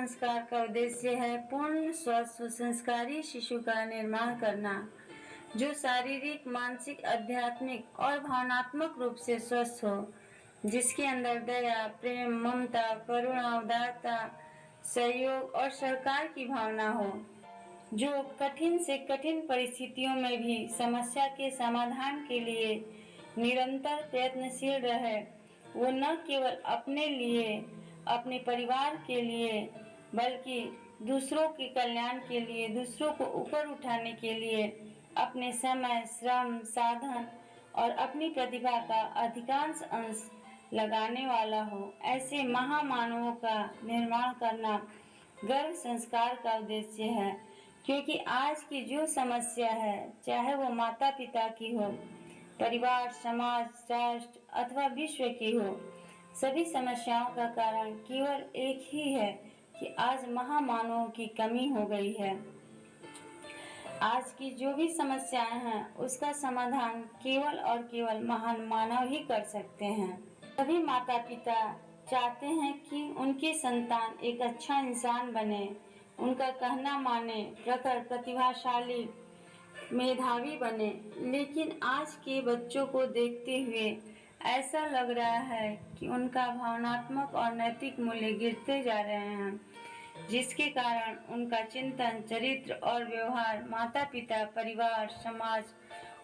संस्कार का उद्देश्य है पूर्ण स्वस्थ संस्कारी शिशु का निर्माण करना, जो शारीरिक, मानसिक, आध्यात्मिक और भावनात्मक रूप से स्वस्थ हो, जिसके अंदर दया, प्रेम, ममता, करुणा, उदारता, सहयोग और सहकार की भावना हो, जो कठिन से कठिन परिस्थितियों में भी समस्या के समाधान के लिए निरंतर प्रयत्नशील रहे। वो न केवल अपने लिए, अपने परिवार के लिए, बल्कि दूसरों के कल्याण के लिए, दूसरों को ऊपर उठाने के लिए अपने समय, श्रम, साधन और अपनी प्रतिभा का अधिकांश अंश लगाने वाला हो। ऐसे महामानवों का निर्माण करना गर्भ संस्कार का उद्देश्य है, क्योंकि आज की जो समस्या है, चाहे वो माता पिता की हो, परिवार, समाज, राष्ट्र अथवा विश्व की हो, सभी समस्याओं का कारण केवल एक ही है कि आज महामानवों की कमी हो गई है। आज की जो भी समस्याएं हैं, उसका समाधान केवल और केवल महान मानव ही कर सकते हैं। सभी माता पिता चाहते हैं कि उनकी संतान एक अच्छा इंसान बने, उनका कहना माने, प्रखर, प्रतिभाशाली, मेधावी बने। लेकिन आज के बच्चों को देखते हुए ऐसा लग रहा है कि उनका भावनात्मक और नैतिक मूल्य गिरते जा रहे हैं, जिसके कारण उनका चिंतन, चरित्र और व्यवहार माता पिता, परिवार, समाज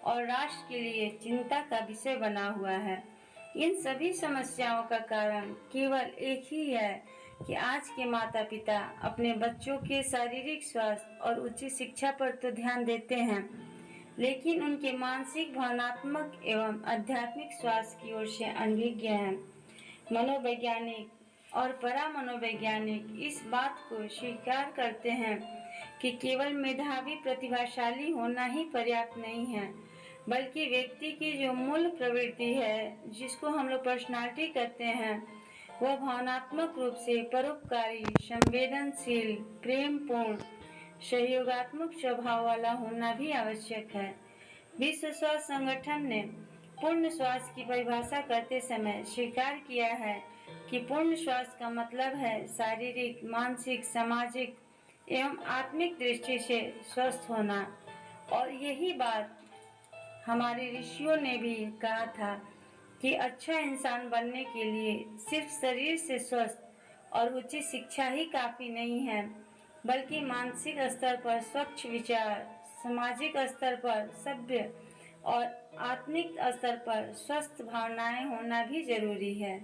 और राष्ट्र के लिए चिंता का विषय बना हुआ है। इन सभी समस्याओं का कारण केवल एक ही है कि आज के माता पिता अपने बच्चों के शारीरिक स्वास्थ्य और उच्च शिक्षा पर तो ध्यान देते हैं, लेकिन उनके मानसिक, भावनात्मक एवं आध्यात्मिक स्वास्थ्य की ओर से अनभिज्ञ हैं। मनोवैज्ञानिक और परामनोवैज्ञानिक इस बात को स्वीकार करते हैं कि केवल मेधावी, प्रतिभाशाली होना ही पर्याप्त नहीं है, बल्कि व्यक्ति की जो मूल प्रवृत्ति है, जिसको हम लोग पर्सनालिटी कहते हैं, वह भावनात्मक रूप से परोपकारी, संवेदनशील, प्रेमपूर्ण, सहयोगात्मक स्वभाव वाला होना भी आवश्यक है। विश्व स्वास्थ्य संगठन ने पूर्ण स्वास्थ्य की परिभाषा करते समय स्वीकार किया है कि पूर्ण स्वास्थ्य का मतलब है शारीरिक, मानसिक, सामाजिक एवं आत्मिक दृष्टि से स्वस्थ होना। और यही बात हमारे ऋषियों ने भी कहा था कि अच्छा इंसान बनने के लिए सिर्फ शरीर से स्वस्थ और उचित शिक्षा ही काफी नहीं है, बल्कि मानसिक स्तर पर स्वच्छ विचार, सामाजिक स्तर पर सभ्य और आत्मिक स्तर पर स्वस्थ भावनाएं होना भी जरूरी है।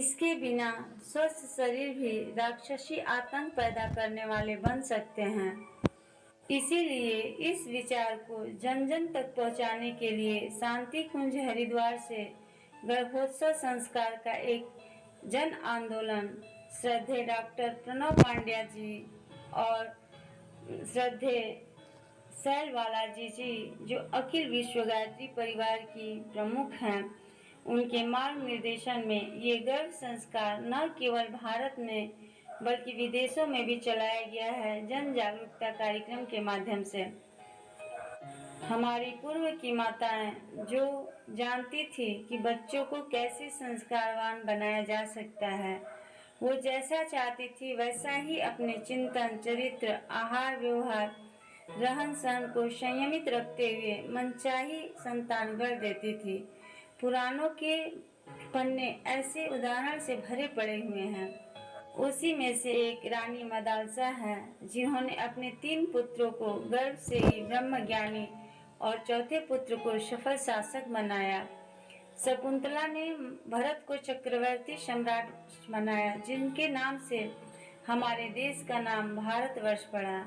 इसके बिना स्वस्थ शरीर भी राक्षसी आतंक पैदा करने वाले बन सकते हैं। इसीलिए इस विचार को जन जन तक पहुंचाने के लिए शांति कुंज हरिद्वार से गर्भोत्सव संस्कार का एक जन आंदोलन श्रद्धेय डॉक्टर प्रणव पांड्या जी और श्रद्धेय शैल बालाजी जी, जो अखिल विश्व गायत्री परिवार की प्रमुख हैं, उनके मार्ग निर्देशन में ये गर्भ संस्कार न केवल भारत में बल्कि विदेशों में भी चलाया गया है जन जागरूकता कार्यक्रम के माध्यम से। हमारी पूर्व की माताएं जो जानती थी कि बच्चों को कैसे संस्कारवान बनाया जा सकता है, वो जैसा चाहती थी वैसा ही अपने चिंतन, चरित्र, आहार, व्यवहार, रहन सहन को संयमित रखते हुए मनचाही संतान गढ़ देती थी। पुराणों के पन्ने ऐसे उदाहरण से भरे पड़े हुए हैं। उसी में से एक रानी मदालसा है, जिन्होंने अपने 3 पुत्रों को गर्भ से ही ब्रह्मज्ञानी और चौथे पुत्र को सफल शासक बनाया। शकुंतला ने भरत को चक्रवर्ती सम्राट बनाया, जिनके नाम से हमारे देश का नाम भारतवर्ष पड़ा।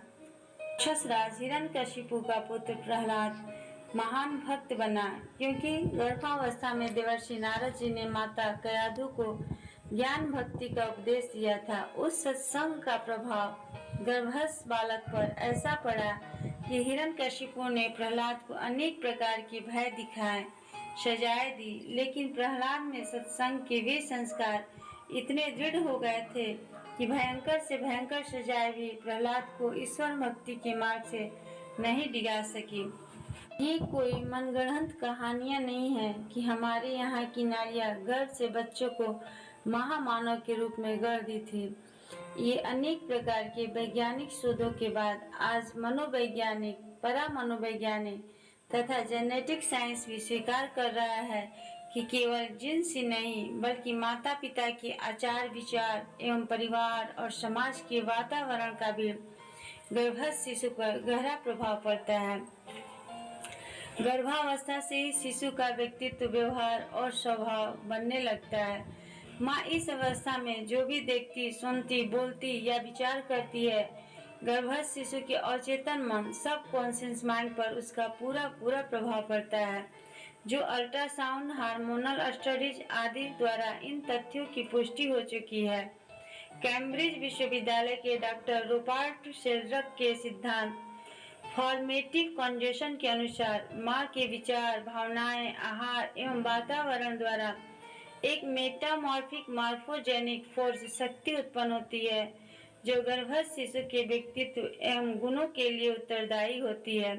राक्षस हिरण्यकशिपु का पुत्र प्रहलाद महान भक्त बना, क्योंकि गर्भावस्था में देवर्षि नारद जी ने माता कयाधु को ज्ञान भक्ति का उपदेश दिया था। उस सत्संग का प्रभाव गर्भस्थ बालक पर ऐसा पड़ा कि हिरण्यकशिपु ने प्रहलाद को अनेक प्रकार के भय दिखाए, सजाएं दी, लेकिन प्रहलाद में सत्संग के वे संस्कार इतने दृढ़ हो गए थे कि भयंकर से भयंकर सजाएं भी प्रहलाद को ईश्वर भक्ति के मार्ग से नहीं डिगा सकी। ये कोई मनगढ़ंत कहानियां नहीं है कि हमारे यहाँ की नारियां गर्भ से बच्चों को महामानव के रूप में गढ़ दी थी। ये अनेक प्रकार के वैज्ञानिक शोधों के बाद आज मनोवैज्ञानिक, परामनोवैज्ञानिक तथा जेनेटिक साइंस भी स्वीकार कर रहा है कि केवल जिन्स ही नहीं बल्कि माता पिता के आचार विचार एवं परिवार और समाज के वातावरण का भी गर्भस्थ शिशु पर गहरा प्रभाव पड़ता है। गर्भावस्था से ही शिशु का व्यक्तित्व, व्यवहार और स्वभाव बनने लगता है। माँ इस अवस्था में जो भी देखती, सुनती, बोलती या विचार करती है, गर्भस्थ शिशु के अचेतन मन, सबकॉन्शियस माइंड पर उसका पूरा प्रभाव पड़ता है। जो अल्ट्रासाउंड, हार्मोनल स्टडीज आदि द्वारा इन तथ्यों की पुष्टि हो चुकी है। कैम्ब्रिज विश्वविद्यालय के डॉक्टर रूपर्ट शेल्ड्रक के सिद्धांत फॉर्मेटिव कंजेशन के अनुसार माँ के विचार, भावनाएं, आहार एवं वातावरण द्वारा एक मेटामॉर्फिक मॉर्फोजेनिक फोर्स शक्ति उत्पन्न होती है जो गर्भस्थ शिशु के व्यक्तित्व एवं गुणों के लिए उत्तरदायी होती है।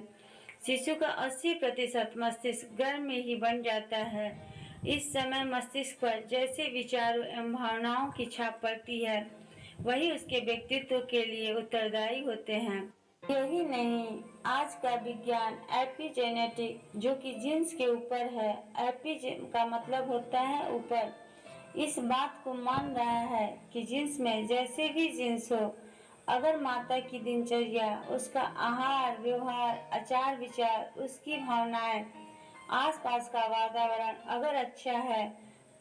शिशु का 80% मस्तिष्क गर्भ में ही बन जाता है। इस समय मस्तिष्क पर जैसे विचारों एवं भावनाओं की छाप पड़ती है, वही उसके व्यक्तित्व के लिए उत्तरदायी होते हैं। यही नहीं, आज का विज्ञान एपिजेनेटिक, जो कि जीन्स के ऊपर है, एपिजेन का मतलब होता है ऊपर, इस बात को मान रहा है कि जीन्स में जैसे भी जीन्स हो, अगर माता की दिनचर्या, उसका आहार व्यवहार, आचार विचार, उसकी भावनाएं, आसपास का वातावरण अगर अच्छा है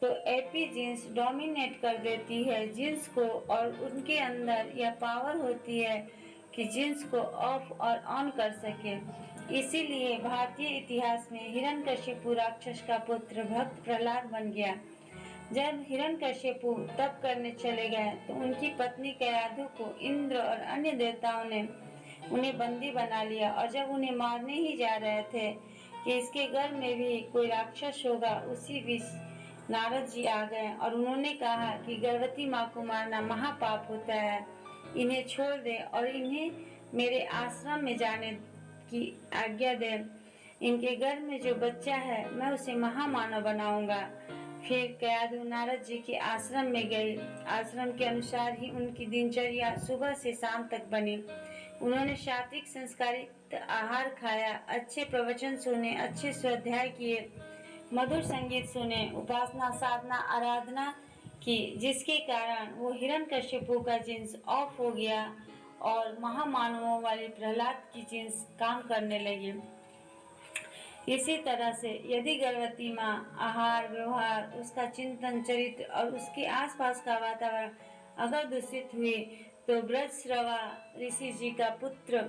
तो एपी जीन्स डोमिनेट कर देती है जीन्स को, और उनके अंदर यह पावर होती है कि जीन्स को ऑफ और ऑन कर सके। इसीलिए भारतीय इतिहास में हिरण्यकशिपु राक्षस का पुत्र भक्त प्रहलाद बन गया। जब हिरण्यकशिपु तप करने चले गए तो उनकी पत्नी कयाधु को इंद्र और अन्य देवताओं ने उन्हें बंदी बना लिया, और जब उन्हें मारने ही जा रहे थे कि इसके घर में भी कोई राक्षस होगा, उसी बीच नारद जी आ गए और उन्होंने कहा कि गर्भवती माँ को मारना महापाप होता है, इन्हें छोड़ दे और इन्हें मेरे आश्रम में जाने की आज्ञा दे। इनके घर में जो बच्चा है मैं उसे महामानव बनाऊंगा। फिर कयाधु नारद जी के आश्रम में गई। आश्रम के अनुसार ही उनकी दिनचर्या सुबह से शाम तक बनी। उन्होंने सात्विक संस्कारित आहार खाया, अच्छे प्रवचन सुने, अच्छे स्वाध्याय किए, मधुर संगीत सुने, उपासना, साधना, आराधना की, जिसके कारण वो हिरण्यकशिपु का जीन्स ऑफ हो गया और महामानवों वाली प्रहलाद की जीन्स काम करने लगी। इसी तरह से यदि गर्भवती माँ आहार व्यवहार, उसका चिंतन, चरित्र और उसके आसपास का वातावरण अगर दूषित हुए तो ब्रजश्रवा ऋषि जी का पुत्र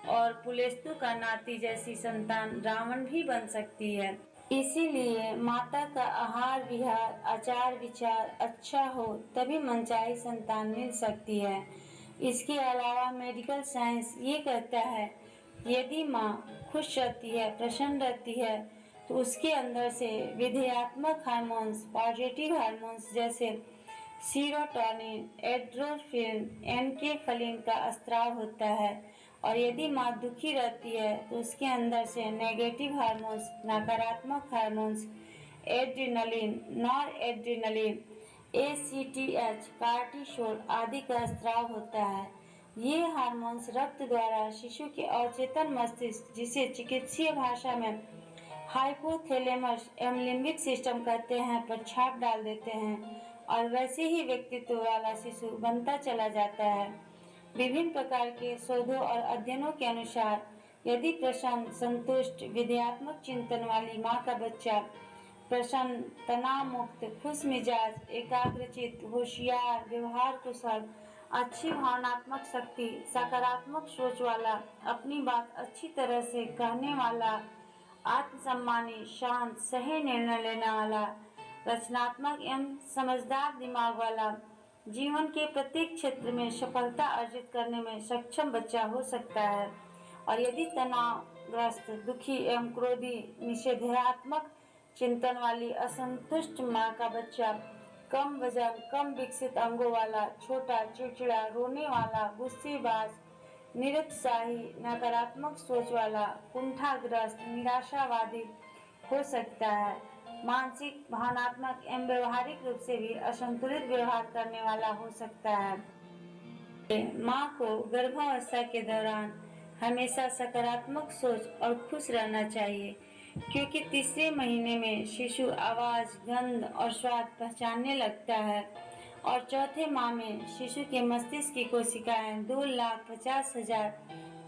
और पुलेस्तु का नाती जैसी संतान रावण भी बन सकती है। इसीलिए माता का आहार विहार, आचार विचार अच्छा हो तभी मनचाही संतान मिल सकती है। इसके अलावा मेडिकल साइंस ये कहता है यदि माँ खुश रहती है, प्रसन्न रहती है, तो उसके अंदर से विधेयात्मक हार्मोन्स, पॉजिटिव हार्मोन्स जैसे सीरोटोनिन, एंडोर्फिन, एनकेफलिन का स्त्राव होता है। और यदि माँ दुखी रहती है तो उसके अंदर से नेगेटिव हार्मोन्स, नकारात्मक hormones, adrenaline, nor adrenaline, ACTH, cortisol आदि का स्त्राव होता है। ये हार्मोन्स रक्त द्वारा शिशु के अवचेतन मस्तिष्क, जिसे चिकित्सीय भाषा में हाइपोथैलेमस एवं लिम्बिक सिस्टम कहते हैं, पर छाप डाल देते हैं और वैसे ही व्यक्तित्व वाला शिशु बनता चला जाता है। विभिन्न प्रकार के शोधों और अध्ययनों के अनुसार यदि प्रसन्न, संतुष्ट, विधेयात्मक चिंतन वाली माँ का बच्चा प्रसन्न, तनाव मुक्त, खुश मिजाज, एकाग्रचित, होशियार, व्यवहार कुशल, अच्छी भावनात्मक शक्ति, सकारात्मक सोच वाला, अपनी बात अच्छी तरह से कहने वाला, आत्मसम्मानी, शांत, सही निर्णय लेने वाला, रचनात्मक एवं समझदार दिमाग वाला, जीवन के प्रत्येक क्षेत्र में सफलता अर्जित करने में सक्षम बच्चा हो सकता है। और यदि तनावग्रस्त, दुखी एवं क्रोधी, निषेधात्मक चिंतन वाली असंतुष्ट माँ का बच्चा कम वजन, कम विकसित अंगों वाला, छोटा, चिड़चिड़ा, रोने वाला, गुस्सेबाज, निरुत्साही, नकारात्मक सोच वाला, कुंठाग्रस्त, निराशावादी हो सकता है। मानसिक, भावनात्मक एवं व्यवहारिक रूप से भी असंतुलित व्यवहार करने वाला हो सकता है। माँ को गर्भावस्था के दौरान हमेशा सकारात्मक सोच और खुश रहना चाहिए, क्योंकि तीसरे महीने में शिशु आवाज़, गंध और स्वाद पहचानने लगता है और चौथे माह में शिशु के मस्तिष्क की कोशिकाएं 2,50,000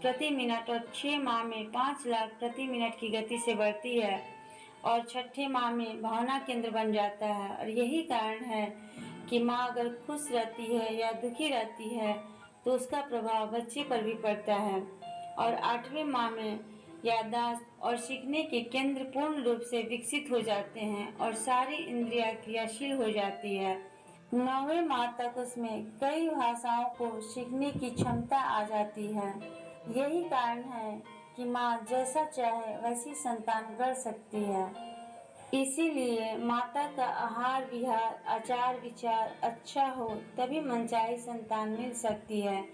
प्रति मिनट और 6 माह में 5 लाख प्रति मिनट की गति से बढ़ती है और छठे माह में भावना केंद्र बन जाता है। और यही कारण है कि माँ अगर खुश रहती है या दुखी रहती है तो उसका प्रभाव बच्चे पर भी पड़ता है। और 8वें माह में याददाश्त और सीखने के केंद्र पूर्ण रूप से विकसित हो जाते हैं और सारी इंद्रियां क्रियाशील हो जाती है। 9वें माह तक उसमें कई भाषाओं को सीखने की क्षमता आ जाती है। यही कारण है कि माँ जैसा चाहे वैसी संतान कर सकती है। इसीलिए माता का आहार विहार, आचार विचार अच्छा हो तभी मनचाही संतान मिल सकती है।